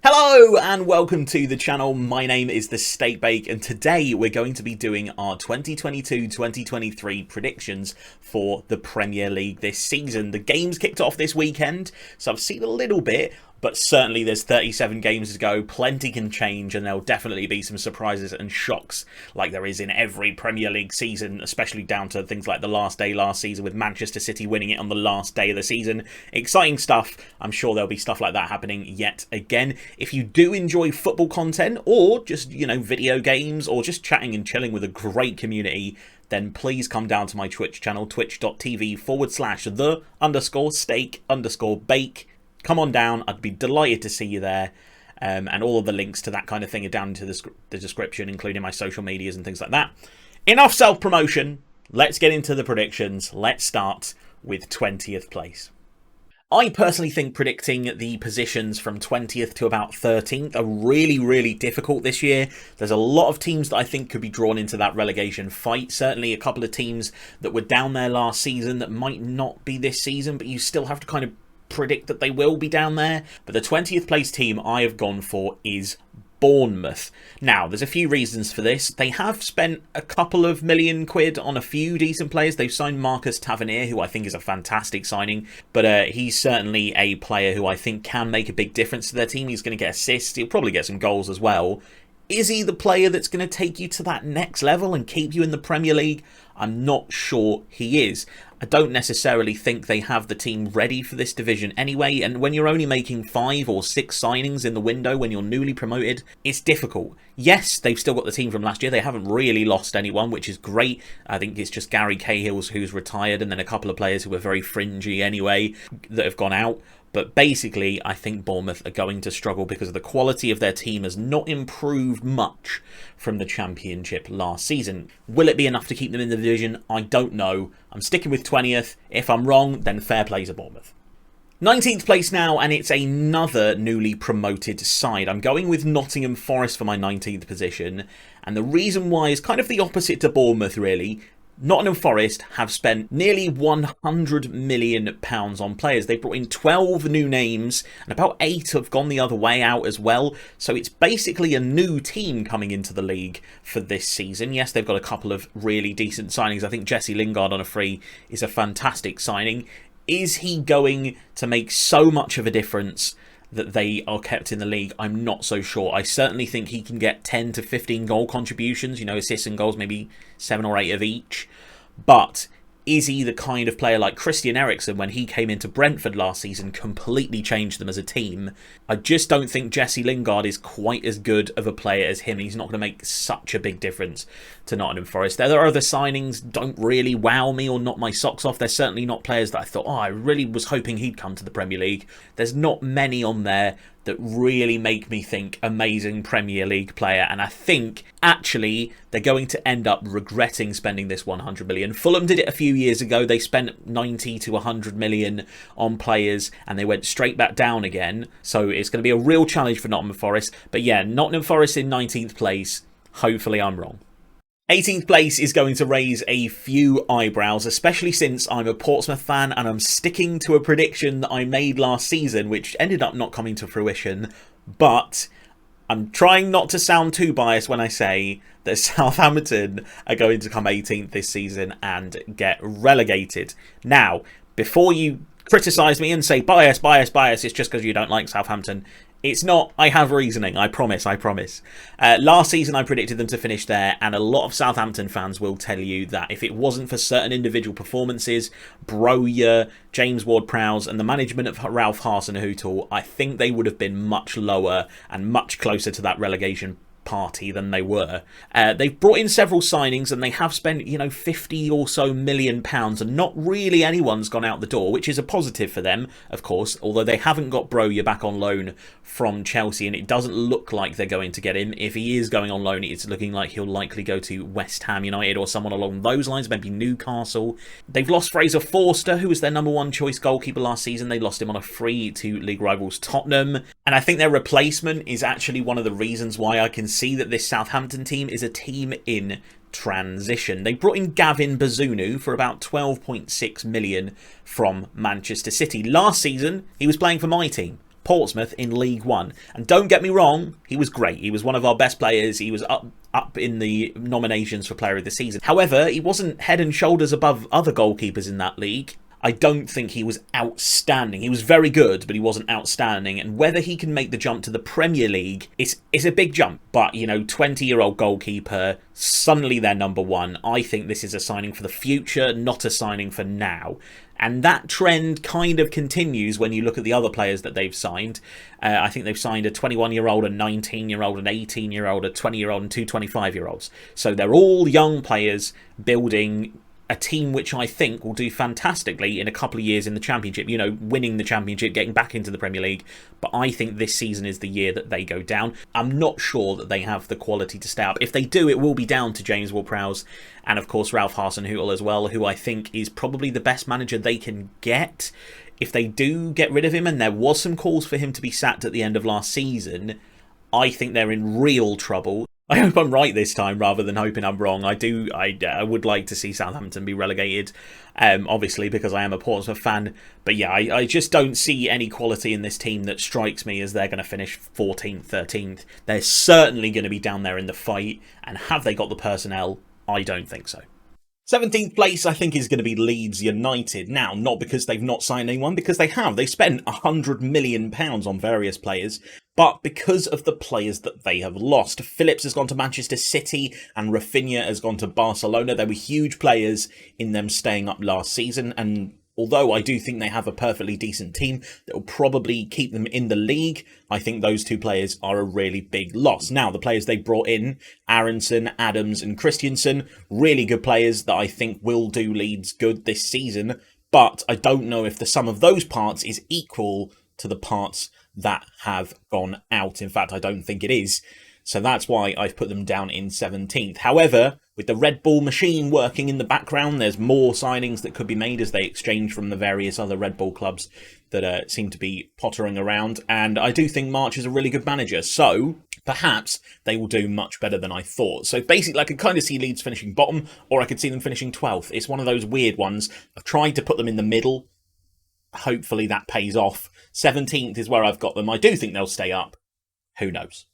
Hello and welcome to the channel. My name is the Steak Bake and today we're going to be doing our 2022-2023 predictions for the Premier League this season. The games kicked off this weekend, so I've seen a little bit, but certainly there's 37 games to go. Plenty can change and there'll definitely be some surprises and shocks like there is in every Premier League season, especially down to things like the last day last season with Manchester City winning it on the last day of the season. Exciting stuff. I'm sure there'll be stuff like that happening yet again. If you do enjoy football content or just, video games or just chatting and chilling with a great community, then please come down to my Twitch channel, twitch.tv/the_steak_bake. Come on down. I'd be delighted to see you there. And all of the links to that kind of thing are down into the description, including my social medias and things like that. Enough self-promotion. Let's get into the predictions. Let's start with 20th place. I personally think predicting the positions from 20th to about 13th are really difficult this year. There's a lot of teams that I think could be drawn into that relegation fight. Certainly a couple of teams that were down there last season that might not be this season, but you still have to kind of predict that they will be down there. But the 20th place team I have gone for is Bournemouth. Now, there's a few reasons for this. They have spent a couple of million quid on a few decent players. They've signed Marcus Tavernier, who I think is a fantastic signing, but he's certainly a player who I think can make a big difference to their team. He's going to get assists. He'll probably get some goals as well. Is he the player that's going to take you to that next level and keep you in the Premier League? I'm not sure he is. I don't necessarily think they have the team ready for this division anyway, and when you're only making 5 or 6 signings in the window when you're newly promoted, it's difficult. Yes, they've still got the team from last year. They haven't really lost anyone, which is great. I think it's just Gary Cahill who's retired, and then a couple of players who were very fringy anyway that have gone out. But basically, I think Bournemouth are going to struggle because the quality of their team has not improved much from the Championship last season. Will it be enough to keep them in the division? I don't know. I'm sticking with 20th. If I'm wrong, then fair play to Bournemouth. 19th place now, and it's another newly promoted side. I'm going with Nottingham Forest for my 19th position, and the reason why is kind of the opposite to Bournemouth, really. Nottingham Forest have spent nearly £100 million on players. They've brought in 12 new names, and about 8 have gone the other way out as well. So it's basically a new team coming into the league for this season. Yes, they've got a couple of really decent signings. I think Jesse Lingard on a free is a fantastic signing. Is he going to make so much of a difference that they are kept in the league? I'm not so sure. I certainly think he can get 10 to 15 goal contributions, assists and goals, maybe 7 or 8 of each. But is he the kind of player like Christian Eriksen, when he came into Brentford last season, completely changed them as a team? I just don't think Jesse Lingard is quite as good of a player as him. He's not going to make such a big difference to Nottingham Forest. Their other signings don't really wow me or knock my socks off. They're certainly not players that I thought, I really was hoping he'd come to the Premier League. There's not many on there that really make me think amazing Premier League player, and I think actually they're going to end up regretting spending this 100 million. Fulham did it a few years ago. They spent 90 to 100 million on players and they went straight back down again. So it's going to be a real challenge for Nottingham Forest. But yeah, Nottingham Forest in 19th place. Hopefully I'm wrong. 18th place is going to raise a few eyebrows, especially since I'm a Portsmouth fan and I'm sticking to a prediction that I made last season, which ended up not coming to fruition. But I'm trying not to sound too biased when I say that Southampton are going to come 18th this season and get relegated. Now, before you criticise me and say bias, it's just because you don't like Southampton. It's not. I have reasoning. I promise. Last season I predicted them to finish there, and a lot of Southampton fans will tell you that if it wasn't for certain individual performances, Broja, James Ward-Prowse and the management of Ralph Hasenhüttl, I think they would have been much lower and much closer to that relegation party than they were. They've brought in several signings and they have spent 50 or so million pounds, and not really anyone's gone out the door, which is a positive for them, of course, although they haven't got Broja back on loan from Chelsea, and it doesn't look like they're going to get him. If he is going on loan, it's looking like he'll likely go to West Ham United or someone along those lines, maybe Newcastle. They've lost Fraser Forster, who was their #1 choice goalkeeper last season. They lost him on a free to league rivals Tottenham, and I think their replacement is actually one of the reasons why I can see that this Southampton team is a team in transition. They brought in Gavin Bazunu for about 12.6 million from Manchester City. Last season, he was playing for my team. Portsmouth in League One. And don't get me wrong, he was great. He was one of our best players. He was up in the nominations for Player of the Season. However, he wasn't head and shoulders above other goalkeepers in that league. I don't think he was outstanding. He was very good, but he wasn't outstanding. And whether he can make the jump to the Premier League is a big jump. But, you know, 20-year-old goalkeeper, suddenly they're number one. I think this is a signing for the future, not a signing for now. And that trend kind of continues when you look at the other players that they've signed. I think they've signed a 21-year-old, a 19-year-old, an 18-year-old, a 20-year-old, and two 25-year-olds. So they're all young players building a team which I think will do fantastically in a couple of years in the Championship, you know, winning the Championship, getting back into the Premier League. But I think this season is the year that they go down. I'm not sure that they have the quality to stay up. If they do, it will be down to James Ward-Prowse and, of course, Ralph Hasenhüttl as well, who I think is probably the best manager they can get. If they do get rid of him, and there was some calls for him to be sacked at the end of last season, I think they're in real trouble. I hope I'm right this time rather than hoping I'm wrong. I would like to see Southampton be relegated, obviously, because I am a Portsmouth fan. But yeah, I just don't see any quality in this team that strikes me as they're going to finish 14th, 13th. They're certainly going to be down there in the fight. And have they got the personnel? I don't think so. 17th place, I think, is going to be Leeds United. Now, not because they've not signed anyone, because they have. They spent £100 million on various players, but because of the players that they have lost. Phillips has gone to Manchester City and Rafinha has gone to Barcelona. There were huge players in them staying up last season, and although I do think they have a perfectly decent team that will probably keep them in the league, I think those two players are a really big loss. Now, the players they brought in, Aronson, Adams and Christensen, really good players that I think will do Leeds good this season, but I don't know if the sum of those parts is equal to the parts that have gone out. In fact, I don't think it is. So that's why I've put them down in 17th. However, with the Red Bull machine working in the background, there's more signings that could be made as they exchange from the various other Red Bull clubs that seem to be pottering around. And I do think March is a really good manager. So perhaps they will do much better than I thought. So basically, I could kind of see Leeds finishing bottom, or I could see them finishing 12th. It's one of those weird ones. I've tried to put them in the middle. Hopefully that pays off. 17th is where I've got them. I do think they'll stay up. Who knows?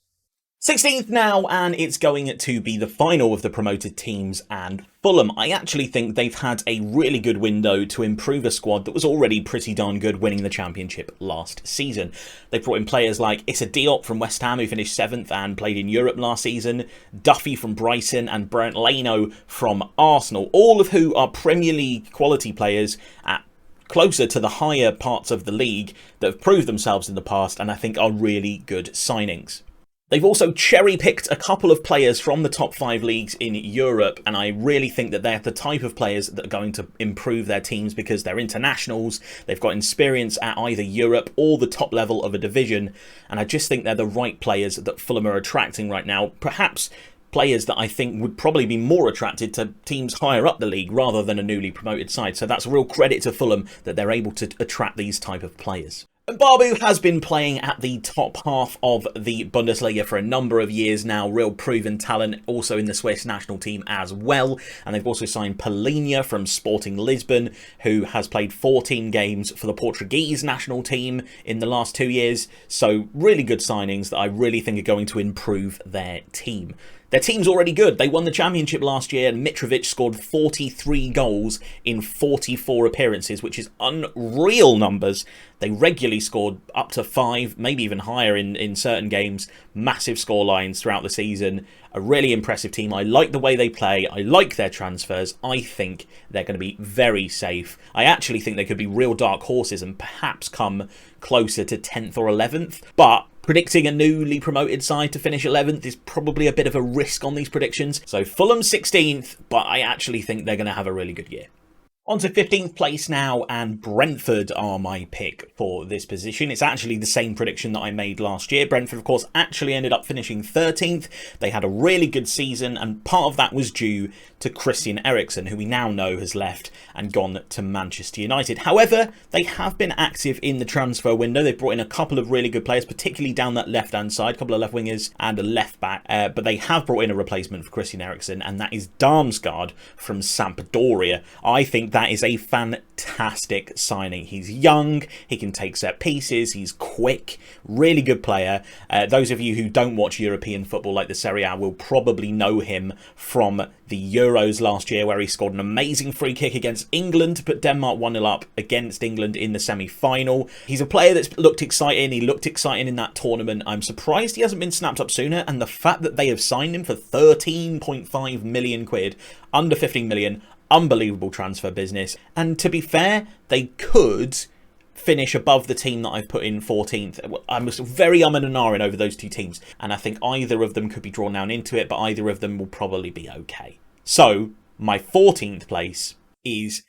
16th now, and it's going to be the final of the promoted teams and Fulham. I actually think they've had a really good window to improve a squad that was already pretty darn good winning the Championship last season. They brought in players like Issa Diop from West Ham, who finished 7th and played in Europe last season, Duffy from Brighton and Brent Leno from Arsenal, all of who are Premier League quality players at closer to the higher parts of the league that have proved themselves in the past and I think are really good signings. They've also cherry-picked a couple of players from the top 5 leagues in Europe, and I really think that they're the type of players that are going to improve their teams because they're internationals, they've got experience at either Europe or the top level of a division, and I just think they're the right players that Fulham are attracting right now. Perhaps players that I think would probably be more attracted to teams higher up the league rather than a newly promoted side. So that's a real credit to Fulham that they're able to attract these type of players. And Babu has been playing at the top half of the Bundesliga for a number of years now. Real proven talent, also in the Swiss national team as well. And they've also signed Palhinha from Sporting Lisbon, who has played 14 games for the Portuguese national team in the last 2 years. So really good signings that I really think are going to improve their team. Their team's already good. They won the Championship last year, and Mitrovic scored 43 goals in 44 appearances, which is unreal numbers. They regularly scored up to 5, maybe even higher in certain games. Massive score lines throughout the season. A really impressive team. I like the way they play. I like their transfers. I think they're going to be very safe. I actually think they could be real dark horses and perhaps come closer to 10th or 11th. But predicting a newly promoted side to finish 11th is probably a bit of a risk on these predictions. So Fulham 16th, but I actually think they're going to have a really good year. On to 15th place now, and Brentford are my pick for this position. It's actually the same prediction that I made last year. Brentford, of course, actually ended up finishing 13th. They had a really good season, and part of that was due to Christian Eriksen, who we now know has left and gone to Manchester United. However, they have been active in the transfer window. They've brought in a couple of really good players, particularly down that left-hand side, a couple of left wingers and a left back. But they have brought in a replacement for Christian Eriksen, and that is Damsgaard from Sampdoria. I think think that is a fantastic signing. He's young, he can take set pieces, he's quick, really good player. Those of you who don't watch European football like the Serie A will probably know him from the Euros last year, where he scored an amazing free kick against England to put Denmark 1-0 up against England in the semi-final. He's a player that's looked exciting. He looked exciting in that tournament. I'm surprised he hasn't been snapped up sooner, and the fact that they have signed him for 13.5 million quid, under 15 million, unbelievable transfer business. And to be fair, they could finish above the team that I've put in 14th. I'm very and ahhing over those two teams, and I think either of them could be drawn down into it, but either of them will probably be okay. So my 14th place is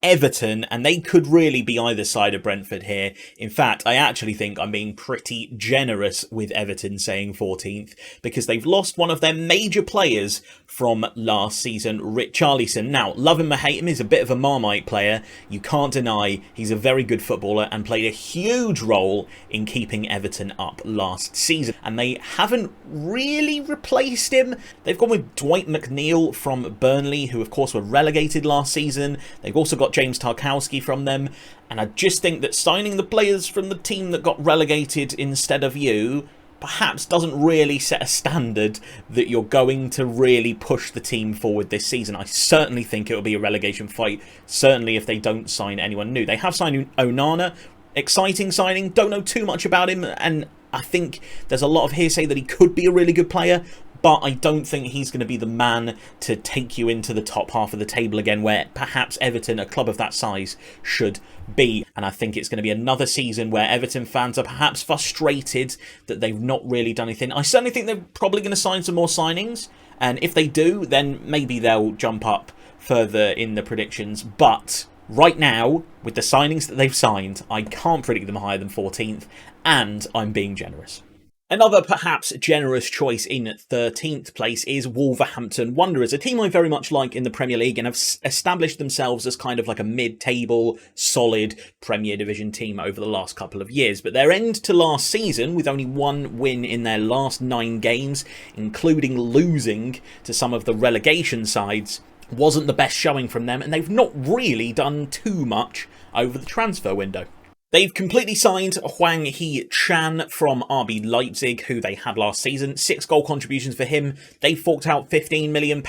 Everton, and they could really be either side of Brentford here. In fact, I actually think I'm being pretty generous with Everton saying 14th, because they've lost one of their major players from last season, Richarlison. Now, love him or hate him, he's a bit of a Marmite player. You can't deny he's a very good footballer and played a huge role in keeping Everton up last season. And they haven't really replaced him. They've gone with Dwight McNeil from Burnley, who of course were relegated last season. They've also got James Tarkowski from them, and I just think that signing the players from the team that got relegated instead of you perhaps doesn't really set a standard that you're going to really push the team forward this season. I certainly think it will be a relegation fight, certainly if they don't sign anyone new. They have signed Onana, exciting signing, don't know too much about him, and I think there's a lot of hearsay that he could be a really good player, but I don't think he's going to be the man to take you into the top half of the table again, where perhaps Everton, a club of that size, should be. And I think it's going to be another season where Everton fans are perhaps frustrated that they've not really done anything. I certainly think they're probably going to sign some more signings, and if they do, then maybe they'll jump up further in the predictions. But right now, with the signings that they've signed, I can't predict them higher than 14th, and I'm being generous. Another perhaps generous choice in 13th place is Wolverhampton Wanderers, a team I very much like in the Premier League and have established themselves as kind of like a mid-table, solid Premier Division team over the last couple of years. But their end to last season, with only one win in their last 9 games, including losing to some of the relegation sides, wasn't the best showing from them, and they've not really done too much over the transfer window. They've completely signed Hwang Hee-chan from RB Leipzig, who they had last season. 6 goal contributions for him. They forked out £15 million.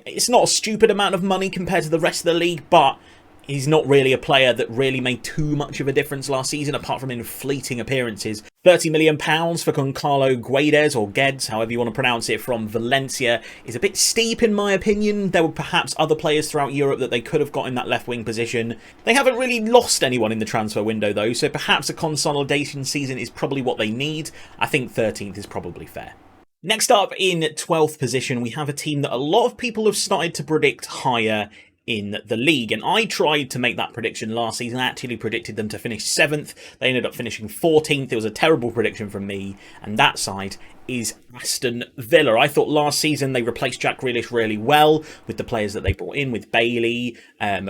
It's not a stupid amount of money compared to the rest of the league, but he's not really a player that really made too much of a difference last season, apart from in fleeting appearances. £30 million for Goncalo Guedes, or Guedes, however you want to pronounce it, from Valencia is a bit steep in my opinion. There were perhaps other players throughout Europe that they could have got in that left wing position. They haven't really lost anyone in the transfer window though, so perhaps a consolidation season is probably what they need. I think 13th is probably fair. Next up, in 12th position, we have a team that a lot of people have started to predict higher in the league, and I tried to make that prediction last season. I actually predicted them to finish 7th. They ended up finishing 14th. It was a terrible prediction from me, and that side is Aston Villa. I thought last season they replaced Jack Grealish really well with the players that they brought in, with Bailey,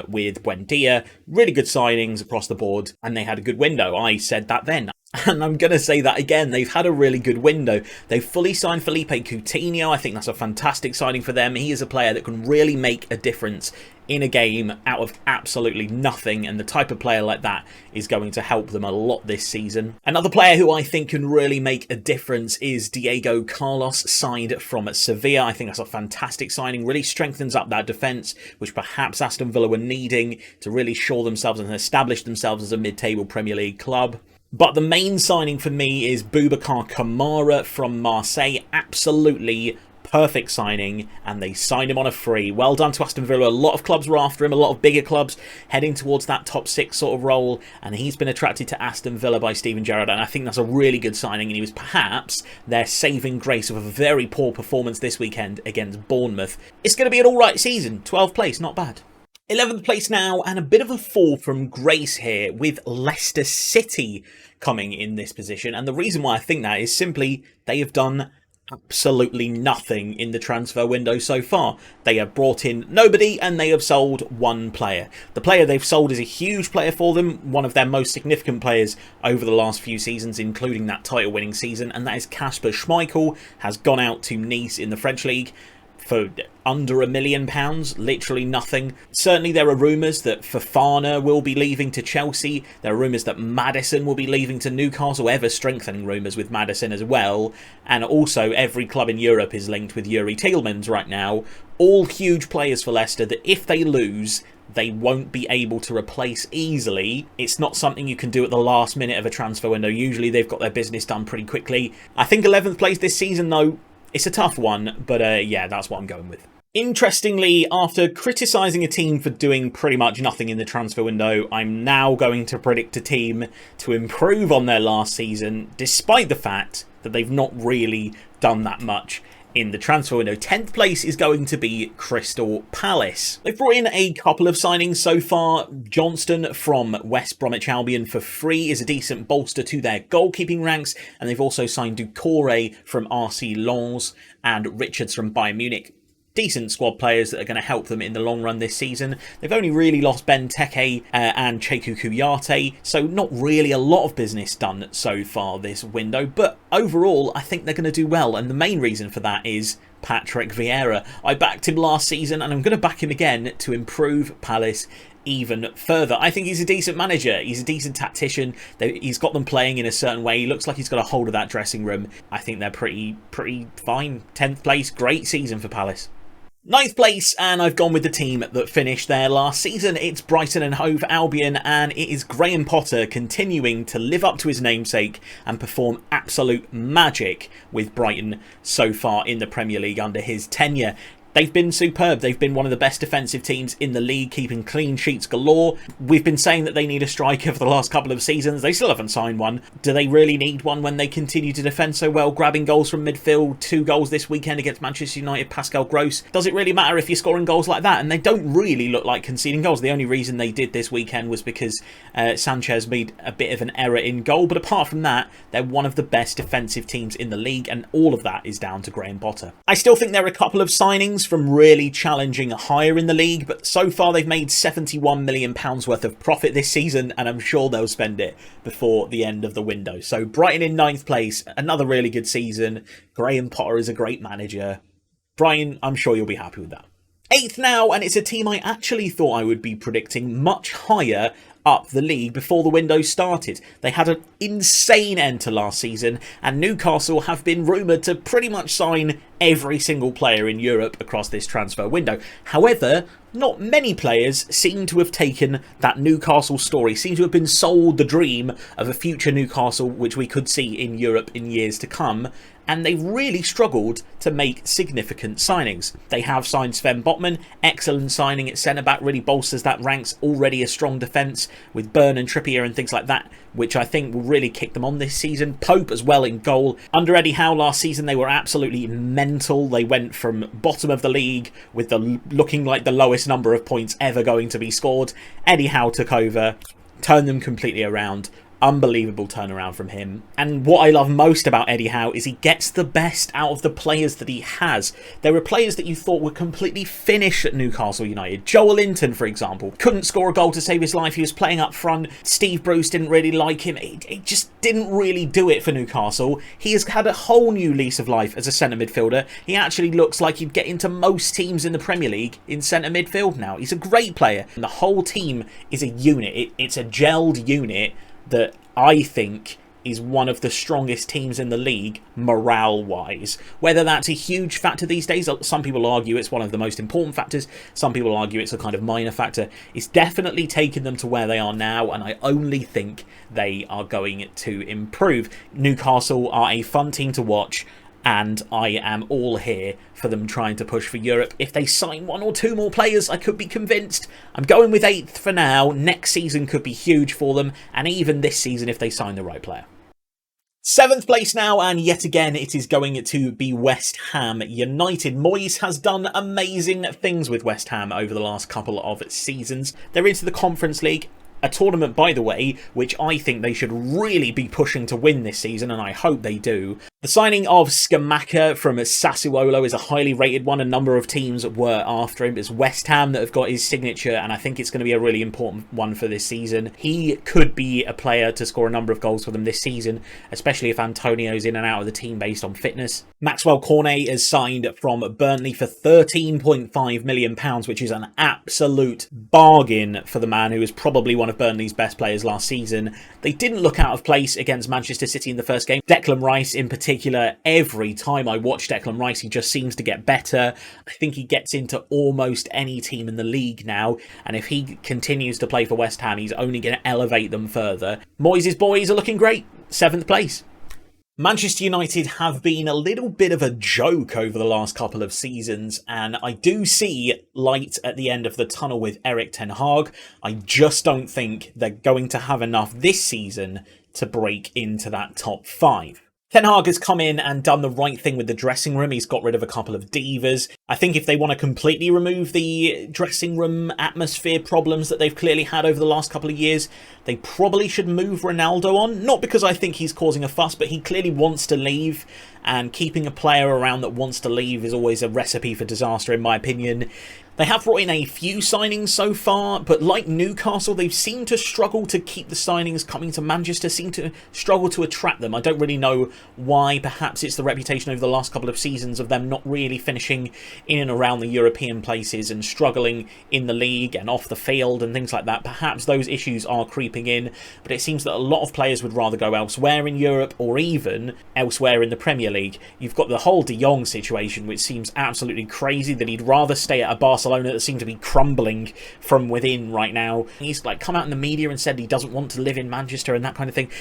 with Buendia. Really good signings across the board, and they had a good window. I said that then. And I'm going to say that again. They've had a really good window. They've fully signed Felipe Coutinho. I think that's a fantastic signing for them. He is a player that can really make a difference in a game out of absolutely nothing, and the type of player like that is going to help them a lot this season. Another player who I think can really make a difference is Diego Carlos, signed from Sevilla. I think that's a fantastic signing. Really strengthens up that defence, which perhaps Aston Villa were needing to really shore themselves and establish themselves as a mid-table Premier League club. But the main signing for me is Boubacar Kamara from Marseille. Absolutely perfect signing, and they signed him on a free. Well done to Aston Villa. A lot of clubs were after him, a lot of bigger clubs heading towards that top 6 sort of role, and he's been attracted to Aston Villa by Steven Gerrard, and I think that's a really good signing, and he was perhaps their saving grace of a very poor performance this weekend against Bournemouth. It's going to be an alright season. 12th place, not bad. 11th place now, and a bit of a fall from grace here with Leicester City coming in this position. And the reason why I think that is simply they have done absolutely nothing in the transfer window so far. They have brought in nobody and they have sold one player. The player they've sold is a huge player for them, one of their most significant players over the last few seasons, including that title-winning season, and that is Kasper Schmeichel. Has gone out to Nice in the French league. for under £1 million, literally nothing. Certainly there are rumours that Fofana will be leaving to Chelsea. There are rumours that Maddison will be leaving to Newcastle, ever strengthening rumours with Maddison as well. And also every club in Europe is linked with Yuri Tielemans right now. All huge players for Leicester that if they lose, they won't be able to replace easily. It's not something you can do at the last minute of a transfer window. Usually they've got their business done pretty quickly. I think 11th place this season though, it's a tough one, but yeah, that's what I'm going with. Interestingly, after criticising a team for doing pretty much nothing in the transfer window, I'm now going to predict a team to improve on their last season, despite the fact that they've not really done that much in the transfer window. 10th place is going to be Crystal Palace. They've brought in a couple of signings so far. Johnston from West Bromwich Albion for free is a decent bolster to their goalkeeping ranks, and they've also signed Doucouré from RC Lens and Richards from Bayern Munich. Decent squad players that are going to help them in the long run this season. They've only really lost Ben Teke and Cheku Kouyaté, so not really a lot of business done so far this window, but overall I think they're going to do well, and the main reason for that is Patrick Vieira. I backed him last season and I'm going to back him again to improve Palace even further. I think he's a decent manager. He's a decent tactician. He's got them playing in a certain way. He looks like he's got a hold of that dressing room. I think they're pretty fine. 10th place, great season for Palace. 9th place, and I've gone with the team that finished there last season. It's Brighton and Hove Albion, and it is Graham Potter continuing to live up to his namesake and perform absolute magic with Brighton so far in the Premier League under his tenure. They've been superb. They've been one of the best defensive teams in the league, keeping clean sheets galore. We've been saying that they need a striker for the last couple of seasons. They still haven't signed one. Do they really need one when they continue to defend so well, grabbing goals from midfield? 2 goals this weekend against Manchester United, Pascal Gross. Does it really matter if you're scoring goals like that? And they don't really look like conceding goals. The only reason they did this weekend was because Sanchez made a bit of an error in goal. But apart from that, they're one of the best defensive teams in the league, and all of that is down to Graham Potter. I still think there are a couple of signings from really challenging higher in the league, but so far they've made £71 million worth of profit this season, and I'm sure they'll spend it before the end of the window. So Brighton in 9th place, another really good season. Graham Potter is a great manager. Brighton, I'm sure you'll be happy with that. 8th now, and it's a team I actually thought I would be predicting much higher up the league before the window started. They had an insane end to last season, and Newcastle have been rumoured to pretty much sign every single player in Europe across this transfer window. However, not many players seem to have taken that Newcastle story, seem to have been sold the dream of a future Newcastle which we could see in Europe in years to come, and they've really struggled to make significant signings. They have signed Sven Botman, excellent signing at centre-back, really bolsters that ranks, already a strong defence with Byrne and Trippier and things like that, which I think will really kick them on this season. Pope as well in goal. Under Eddie Howe last season, they were absolutely mental. They went from bottom of the league with looking like the lowest number of points ever going to be scored. Eddie Howe took over, turned them completely around. Unbelievable turnaround from him. And what I love most about Eddie Howe is he gets the best out of the players that he has. There were players that you thought were completely finished at Newcastle United. Joel Linton, for example, couldn't score a goal to save his life. He was playing up front. Steve Bruce didn't really like him. He just didn't really do it for Newcastle. He has had a whole new lease of life as a centre midfielder. He actually looks like he'd get into most teams in the Premier League in centre midfield now. He's a great player. And the whole team is a unit. It's a gelled unit that I think is one of the strongest teams in the league morale-wise. Whether that's a huge factor these days, some people argue it's one of the most important factors, some people argue it's a kind of minor factor. It's definitely taken them to where they are now, and I only think they are going to improve. Newcastle are a fun team to watch, and I am all here for them trying to push for Europe. If they sign 1 or 2 more players, I could be convinced. I'm going with 8th for now. Next season could be huge for them, and even this season if they sign the right player. 7th place now, and yet again it is going to be West Ham United. Moyes has done amazing things with West Ham over the last couple of seasons. They're into the Conference League. A tournament, by the way, which I think they should really be pushing to win this season, and I hope they do. The signing of Scamacca from Sassuolo is a highly rated one. A number of teams were after him. It's West Ham that have got his signature, and I think it's going to be a really important one for this season. He could be a player to score a number of goals for them this season, especially if Antonio's in and out of the team based on fitness. Maxwell Cornet is signed from Burnley for £13.5 million, which is an absolute bargain for the man who was probably one of Burnley's best players last season. They didn't look out of place against Manchester City in the first game. Declan Rice in particular, every time I watch Declan Rice, he just seems to get better. I think he gets into almost any team in the league now, and if he continues to play for West Ham, he's only going to elevate them further. Moyes' boys are looking great. 7th place. Manchester United have been a little bit of a joke over the last couple of seasons, and I do see light at the end of the tunnel with Erik ten Hag. I just don't think they're going to have enough this season to break into that top 5. Ten Hag has come in and done the right thing with the dressing room. He's got rid of a couple of divas. I think if they want to completely remove the dressing room atmosphere problems that they've clearly had over the last couple of years, they probably should move Ronaldo on. Not because I think he's causing a fuss, but he clearly wants to leave, and keeping a player around that wants to leave is always a recipe for disaster, in my opinion. They have brought in a few signings so far, but like Newcastle, they've seemed to struggle to keep the signings coming to Manchester, seem to struggle to attract them. I don't really know why. Perhaps it's the reputation over the last couple of seasons of them not really finishing in and around the European places and struggling in the league and off the field and things like that. Perhaps those issues are creeping in, but it seems that a lot of players would rather go elsewhere in Europe or even elsewhere in the Premier League. You've got the whole De Jong situation, which seems absolutely crazy, that he'd rather stay at a Barcelona that seem to be crumbling from within right now. He's like come out in the media and said he doesn't want to live in Manchester and that kind of thing.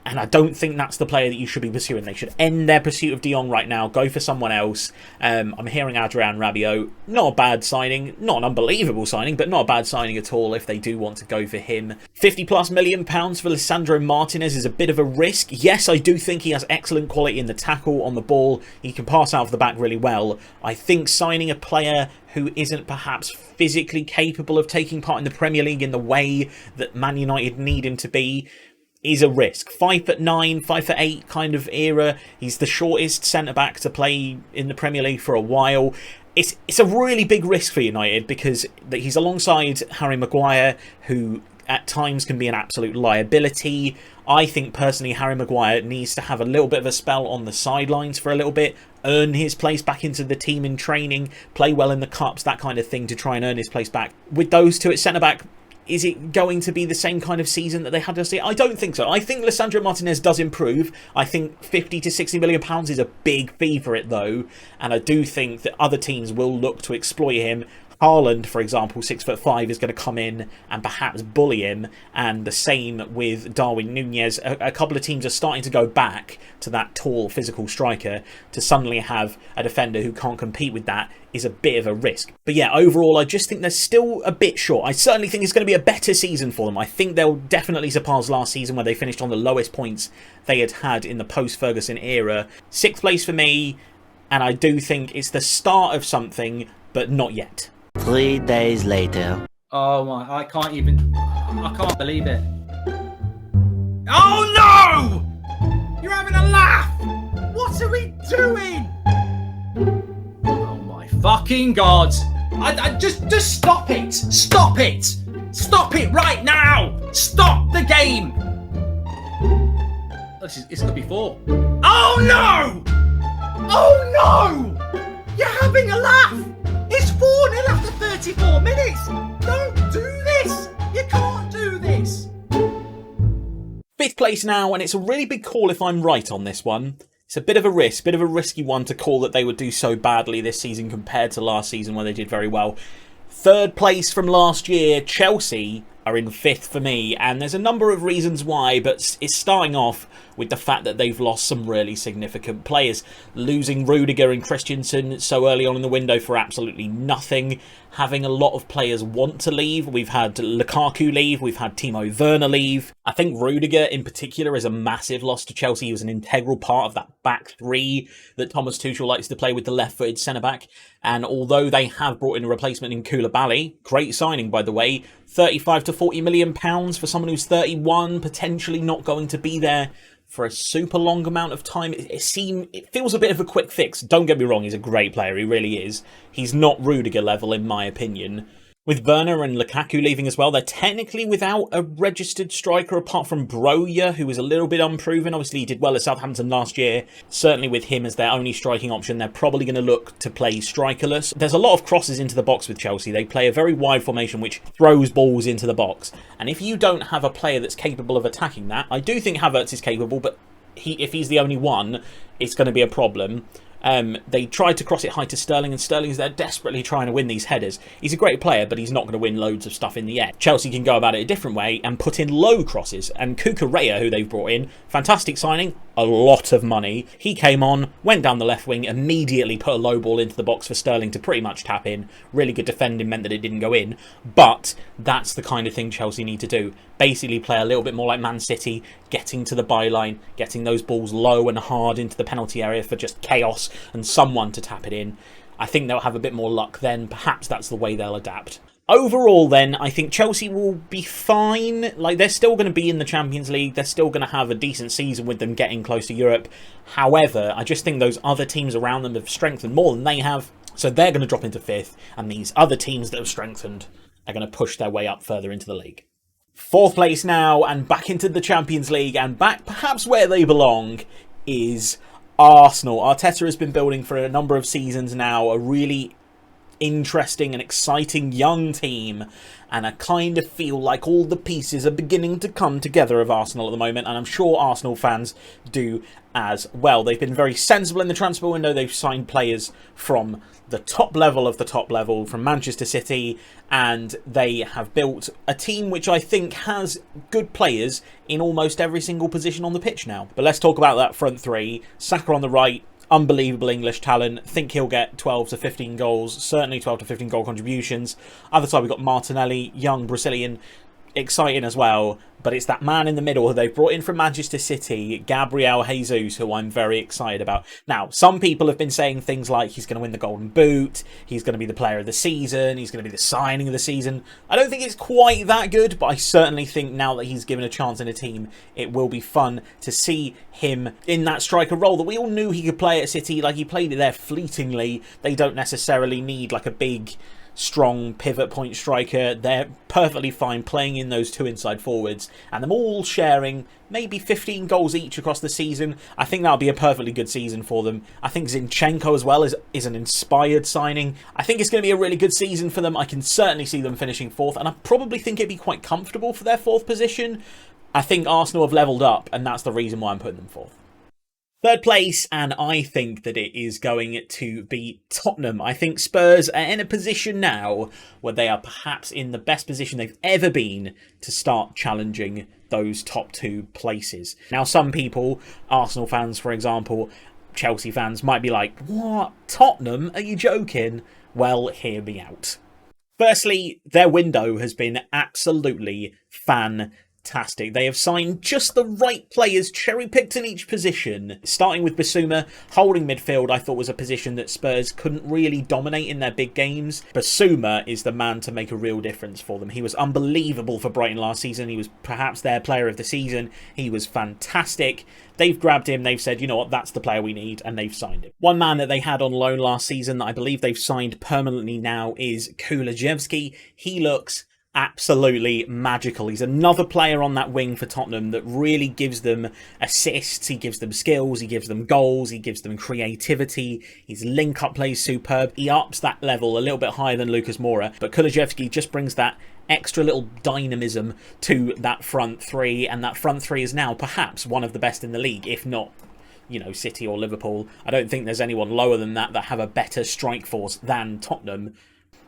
And I don't think that's the player that you should be pursuing. They should end their pursuit of De Jong right now, go for someone else. I'm hearing Adrian Rabiot, not a bad signing, not an unbelievable signing, but not a bad signing at all if they do want to go for him. £50+ million for Lisandro Martinez is a bit of a risk. Yes, I do think he has excellent quality in the tackle, on the ball. He can pass out of the back really well. I think signing a player who isn't perhaps physically capable of taking part in the Premier League in the way that Man United need him to be is a risk. 5'9", 5'8" kind of era. He's the shortest centre-back to play in the Premier League for a while. It's a really big risk for United because he's alongside Harry Maguire, who at times can be an absolute liability. I think personally Harry Maguire needs to have a little bit of a spell on the sidelines for a little bit, earn his place back into the team in training, play well in the cups, that kind of thing, to try and earn his place back. With those two at centre-back, is it going to be the same kind of season that they had last year? I don't think so. I think Lisandro Martinez does improve. I think £50 to £60 million is a big fee for it, though. And I do think that other teams will look to exploit him. Haaland, for example, 6'5", is going to come in and perhaps bully him, and the same with Darwin Nunez. A couple of teams are starting to go back to that tall, physical striker. To suddenly have a defender who can't compete with that is a bit of a risk. But yeah, overall, I just think they're still a bit short. I certainly think it's going to be a better season for them. I think they'll definitely surpass last season, where they finished on the lowest points they had in the post-Ferguson era. 6th place for me, and I do think it's the start of something, but not yet. 3 days later. Oh my, I can't believe it. Oh no! You're having a laugh! What are we doing? Oh my fucking God. I just stop it! Stop it! Stop it right now! Stop the game! It's gonna be 4. Oh no! Oh no! You're having a laugh! It's 4-0 after 34 minutes! Don't do this! You can't do this! 5th place now, and it's a really big call if I'm right on this one. It's a bit of a risk, bit of a risky one to call that they would do so badly this season compared to last season where they did very well. 3rd place from last year, Chelsea are in 5th for me, and there's a number of reasons why, but it's starting off with the fact that they've lost some really significant players. Losing Rudiger and Christensen so early on in the window for absolutely nothing. Having a lot of players want to leave. We've had Lukaku leave. We've had Timo Werner leave. I think Rudiger in particular is a massive loss to Chelsea. He was an integral part of that back three that Thomas Tuchel likes to play with the left-footed centre-back. And although they have brought in a replacement in Koulibaly, great signing by the way, 35 to 40 million pounds for someone who's 31, potentially not going to be there for a super long amount of time. It feels a bit of a quick fix. Don't get me wrong, he's a great player, he really is. He's not Rudiger level in my opinion. With Werner and Lukaku leaving as well, they're technically without a registered striker apart from Broja, who is a little bit unproven. Obviously, he did well at Southampton last year. Certainly with him as their only striking option, they're probably going to look to play strikerless. There's a lot of crosses into the box with Chelsea. They play a very wide formation which throws balls into the box. And if you don't have a player that's capable of attacking that, I do think Havertz is capable, but if he's the only one, it's going to be a problem. They tried to cross it high to Sterling, and Sterling's there desperately trying to win these headers. He's a great player, but he's not going to win loads of stuff in the air. Chelsea can go about it a different way and put in low crosses. And Cucurella, who they've brought in, fantastic signing, a lot of money. He came on, went down the left wing, immediately put a low ball into the box for Sterling to pretty much tap in. Really good defending meant that it didn't go in. But that's the kind of thing Chelsea need to do. Basically play a little bit more like Man City, getting to the byline, getting those balls low and hard into the penalty area for just chaos and someone to tap it in. I think they'll have a bit more luck then. Perhaps that's the way they'll adapt. Overall then, I think Chelsea will be fine. Like, they're still going to be in the Champions League. They're still going to have a decent season with them getting close to Europe. However, I just think those other teams around them have strengthened more than they have. So they're going to drop into 5th. And these other teams that have strengthened are going to push their way up further into the league. 4th place now, and back into the Champions League, and back perhaps where they belong, is Arsenal. Arteta has been building for a number of seasons now a really interesting and exciting young team, and I kind of feel like all the pieces are beginning to come together of Arsenal at the moment, and I'm sure Arsenal fans do as well. They've been very sensible in the transfer window. They've signed players from the top level of the top level, from Manchester City, and they have built a team which I think has good players in almost every single position on the pitch now. But let's talk about that front three. Saka on the right, unbelievable English talent. Think he'll get 12 to 15 goals, certainly 12 to 15 goal contributions. Other side, we've got Martinelli, young Brazilian, exciting as well. But it's that man in the middle who they've brought in from Manchester City, Gabriel Jesus, who I'm very excited about. Now, some people have been saying things like he's going to win the Golden Boot, he's going to be the player of the season, he's going to be the signing of the season. I don't think it's quite that good, but I certainly think now that he's given a chance in a team, it will be fun to see him in that striker role that we all knew he could play at City. Like, he played it there fleetingly. They don't necessarily need like a big, strong pivot point striker. They're perfectly fine playing in those two inside forwards, and them all sharing maybe 15 goals each across the season. I think that'll be a perfectly good season for them. I think Zinchenko as well is an inspired signing. I think it's going to be a really good season for them. I can certainly see them finishing 4th, and I probably think it'd be quite comfortable for their 4th position. I think Arsenal have levelled up, and that's the reason why I'm putting them 4th. 3rd place, and I think that it is going to be Tottenham. I think Spurs are in a position now where they are perhaps in the best position they've ever been to start challenging those top 2 places. Now, some people, Arsenal fans for example, Chelsea fans, might be like, what? Tottenham? Are you joking? Well, hear me out. Firstly, their window has been absolutely fantastic. They have signed just the right players, cherry-picked in each position. Starting with Bissouma, holding midfield, I thought was a position that Spurs couldn't really dominate in their big games. Bissouma is the man to make a real difference for them. He was unbelievable for Brighton last season. He was perhaps their player of the season. He was fantastic. They've grabbed him, they've said, you know what, that's the player we need, and they've signed him. One man that they had on loan last season that I believe they've signed permanently now is Kulusevski. He looks absolutely magical. He's another player on that wing for Tottenham that really gives them assists, he gives them skills, he gives them goals, he gives them creativity. His link-up play is superb. He ups that level a little bit higher than Lucas Moura, but Kulusevski just brings that extra little dynamism to that front three, and that front three is now perhaps one of the best in the league, if not, you know, City or Liverpool. I don't think there's anyone lower than that have a better strike force than Tottenham.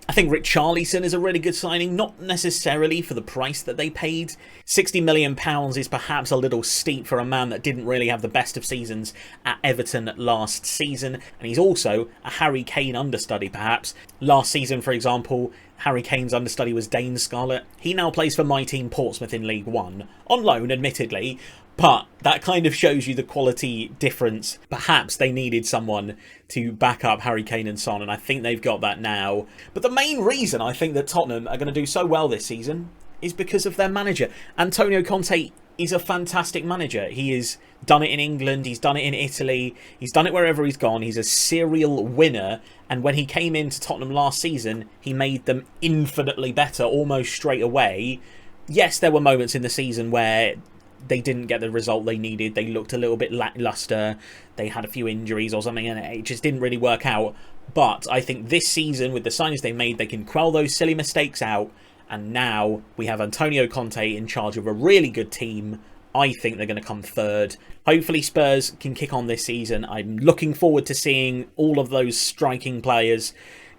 I think Richarlison is a really good signing, not necessarily for the price that they paid. £60 million is perhaps a little steep for a man that didn't really have the best of seasons at Everton last season. And he's also a Harry Kane understudy, perhaps. Last season, for example, Harry Kane's understudy was Dane Scarlett. He now plays for my team Portsmouth in League One, on loan admittedly, But that kind of shows you the quality difference. Perhaps they needed someone to back up Harry Kane and Son, and I think they've got that now. But the main reason I think that Tottenham are going to do so well this season is because of their manager. Antonio Conte is a fantastic manager. He has done it in England, he's done it in Italy, he's done it wherever he's gone. He's a serial winner, and when he came into Tottenham last season, he made them infinitely better almost straight away. Yes, there were moments in the season where they didn't get the result they needed. They looked a little bit lackluster. They had a few injuries or something, and it just didn't really work out. But I think this season, with the signings they made, they can quell those silly mistakes out. And now we have Antonio Conte in charge of a really good team. I think they're going to come third. Hopefully Spurs can kick on this season. I'm looking forward to seeing all of those striking players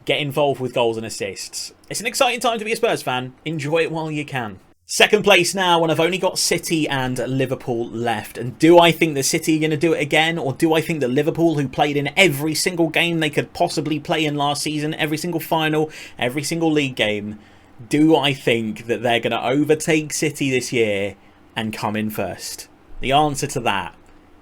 get involved with goals and assists. It's an exciting time to be a Spurs fan. Enjoy it while you can. Second place now, and I've only got City and Liverpool left. And do I think that City are going to do it again? Or do I think that Liverpool, who played in every single game they could possibly play in last season, every single final, every single league game, do I think that they're going to overtake City this year and come in first? The answer to that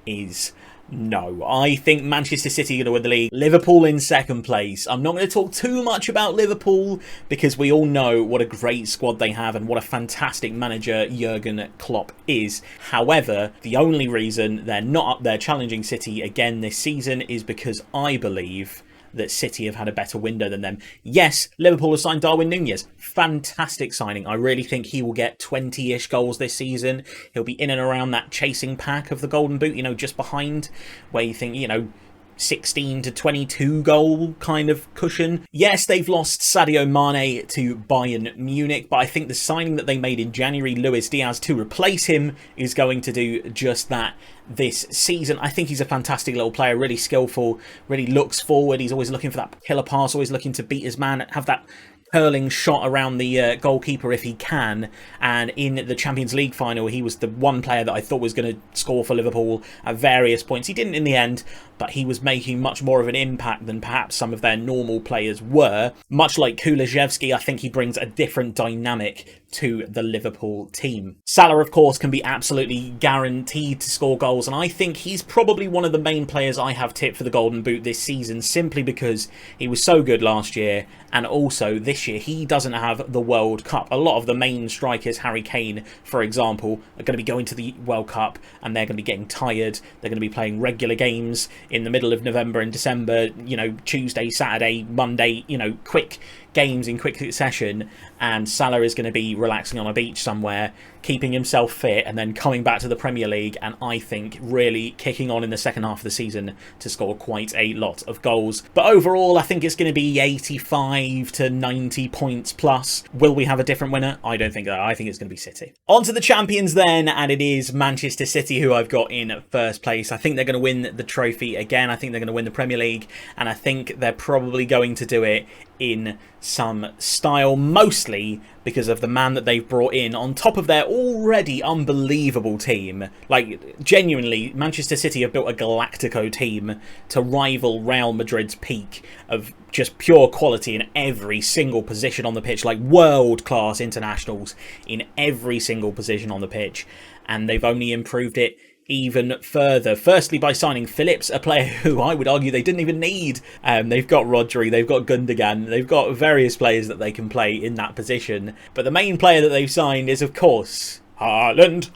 is no. I think Manchester City are going to win the league. Liverpool in second place. I'm not going to talk too much about Liverpool because we all know what a great squad they have and what a fantastic manager Jurgen Klopp is. However, the only reason they're not up there challenging City again this season is because I believe that City have had a better window than them. Yes, Liverpool has signed Darwin Núñez. Fantastic signing. I really think he will get 20-ish goals this season. He'll be in and around that chasing pack of the Golden Boot, you know, just behind, where you think, you know, 16 to 22 goal kind of cushion. Yes, they've lost Sadio Mane to Bayern Munich, but I think the signing that they made in January, Luis Diaz, to replace him is going to do just that this season. I think he's a fantastic little player, really skillful, really looks forward. He's always looking for that killer pass, always looking to beat his man, have that hurling shot around the goalkeeper if he can. And in the Champions League final, he was the one player that I thought was going to score for Liverpool at various points. He didn't in the end, but he was making much more of an impact than perhaps some of their normal players were. Much like Kulusevski, I think he brings a different dynamic to the Liverpool team. Salah, of course, can be absolutely guaranteed to score goals, and I think he's probably one of the main players I have tipped for the Golden Boot this season, simply because he was so good last year, and also this year he doesn't have the World Cup. A lot of the main strikers, Harry Kane, for example, are going to be going to the World Cup, and they're going to be getting tired. They're going to be playing regular games in the middle of November and December, you know, Tuesday, Saturday, Monday, you know, quick games in quick succession, and Salah is going to be relaxing on a beach somewhere, keeping himself fit, and then coming back to the Premier League, and I think really kicking on in the second half of the season to score quite a lot of goals. But overall, I think it's going to be 85 to 90 points plus. Will we have a different winner? I don't think that. I think it's going to be City. On to the champions then, and it is Manchester City who I've got in first place. I think they're going to win the trophy again. I think they're going to win the Premier League, and I think they're probably going to do it in some style, mostly because of the man that they've brought in on top of their already unbelievable team. Like, genuinely, Manchester City have built a Galactico team to rival Real Madrid's peak of just pure quality in every single position on the pitch, like world-class internationals in every single position on the pitch, and they've only improved it even further. Firstly, by signing Phillips, a player who I would argue they didn't even need. They've got Rodri, they've got Gundogan, they've got various players that they can play in that position. But the main player that they've signed is, of course, Haaland.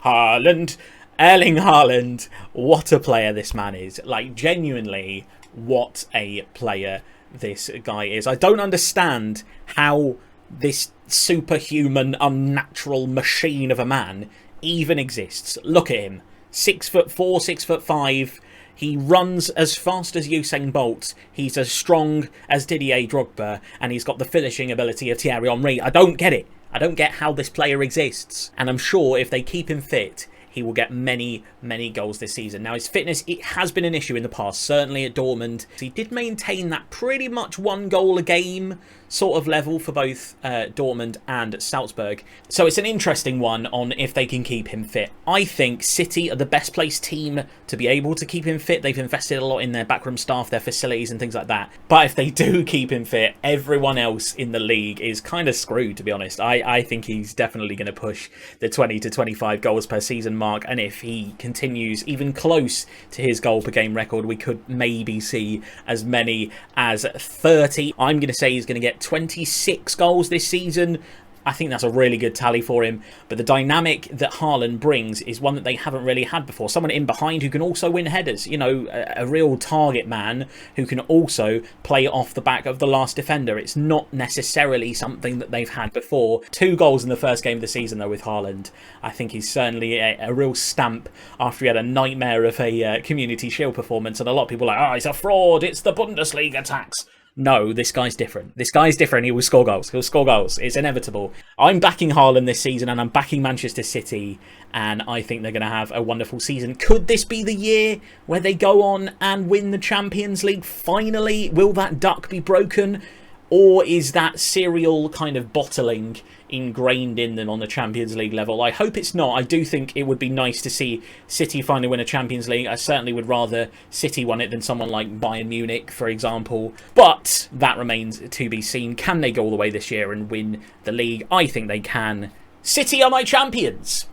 Erling Haaland. What a player this man is. Like, genuinely, what a player this guy is. I don't understand how this superhuman, unnatural machine of a man even exists. Look at him. 6'4", 6'5". He runs as fast as Usain Bolt. He's as strong as Didier Drogba, and he's got the finishing ability of Thierry Henry. I don't get it. I don't get how this player exists. And I'm sure if they keep him fit, he will get many, many goals this season. Now, his fitness, it has been an issue in the past, certainly at Dortmund. He did maintain that pretty much 1 goal a game sort of level for both Dortmund and Salzburg. So it's an interesting one on if they can keep him fit. I think City are the best placed team to be able to keep him fit. They've invested a lot in their backroom staff, their facilities and things like that. But if they do keep him fit, everyone else in the league is kind of screwed, to be honest. I think he's definitely going to push the 20 to 25 goals per season mark, and if he continues even close to his goal per game record, we could maybe see as many as 30. I'm going to say he's going to get 26 goals this season. I think that's a really good tally for him. But the dynamic that Haaland brings is one that they haven't really had before. Someone in behind who can also win headers. You know, a real target man who can also play off the back of the last defender. It's not necessarily something that they've had before. 2 goals in the first game of the season, though, with Haaland. I think he's certainly a real stamp after he had a nightmare of a Community Shield performance. And a lot of people are like, oh, he's a fraud. It's the Bundesliga tax. No, this guy's different. This guy's different. He will score goals. He'll score goals. It's inevitable. I'm backing Haaland this season, and I'm backing Manchester City, and I think they're going to have a wonderful season. Could this be the year where they go on and win the Champions League finally? Will that duck be broken? Or is that serial kind of bottling ingrained in them on the Champions League level? I hope it's not. I do think it would be nice to see City finally win a Champions League. I certainly would rather City won it than someone like Bayern Munich, for example. But that remains to be seen. Can they go all the way this year and win the league? I think they can. City are my champions.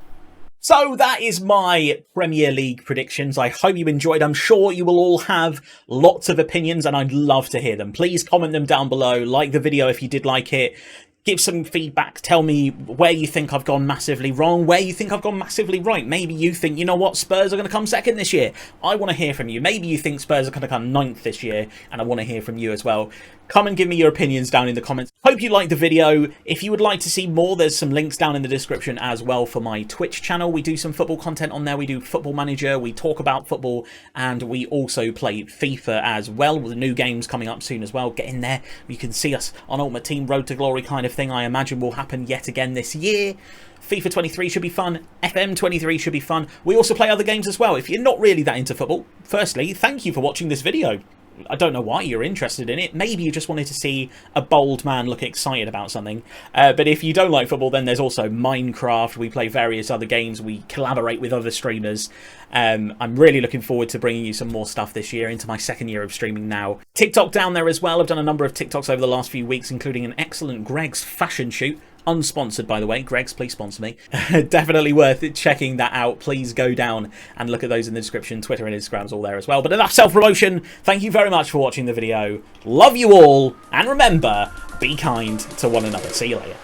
So that is my Premier League predictions. I hope you enjoyed. I'm sure you will all have lots of opinions, and I'd love to hear them. Please comment them down below. Like the video if you did like it. Give some feedback. Tell me where you think I've gone massively wrong, where you think I've gone massively right. Maybe you think, you know what, Spurs are going to come second this year. I want to hear from you. Maybe you think Spurs are going to come 9th this year, and I want to hear from you as well. Come and give me your opinions down in the comments. Hope you liked the video. If you would like to see more, there's some links down in the description as well for my Twitch channel. We do some football content on there. We do Football Manager. We talk about football, and we also play FIFA as well, with the new games coming up soon as well. Get in there. You can see us on Ultimate Team Road to Glory kind of thing. I imagine will happen yet again this year. FIFA 23 should be fun. FM 23 should be fun. We also play other games as well. If you're not really that into football, firstly, thank you for watching this video. I don't know why you're interested in it. Maybe you just wanted to see a bold man look excited about something. But if you don't like football, then there's also Minecraft. We play various other games. We collaborate with other streamers. I'm really looking forward to bringing you some more stuff this year into my 2nd year of streaming now. TikTok down there as well. I've done a number of TikToks over the last few weeks, including an excellent Greg's fashion shoot. Unsponsored, by the way. Greg's, please sponsor me. Definitely worth checking that out. Please go down and look at those in the description. Twitter and Instagram's all there as well. But enough self-promotion. Thank you very much for watching the video. Love you all. And remember, be kind to one another. See you later.